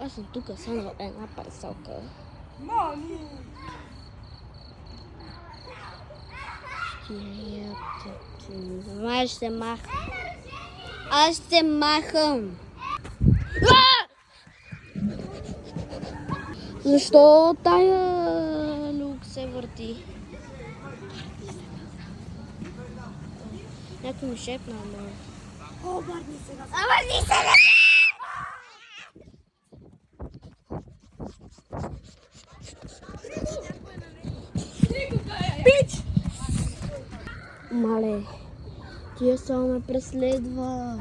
Аз съм тук, съм на една парцалка. Май ще махам. Аз ще махам. Защо тая люк се върти? Някой ми шепна, ама... Обърни се на... Обърни се на... Пич! Мале, тия само ме преследва.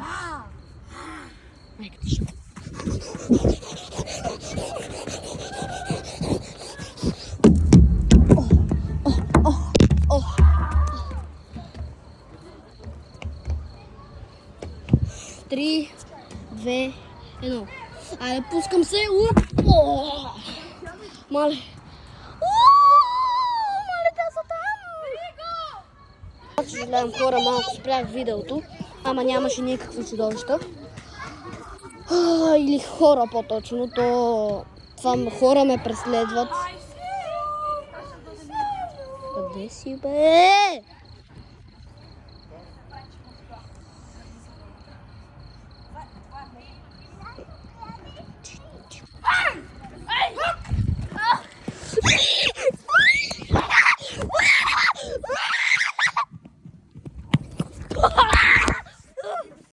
Майка ти шо. Три, две, едно. Айде, пускам се. Мале. Мале, те са там. Аз съжалявам, хора, малко спрях видеото, ама нямаше никакви чудовища. Или хора по-точно, това хора ме преследват. Къде си, бе?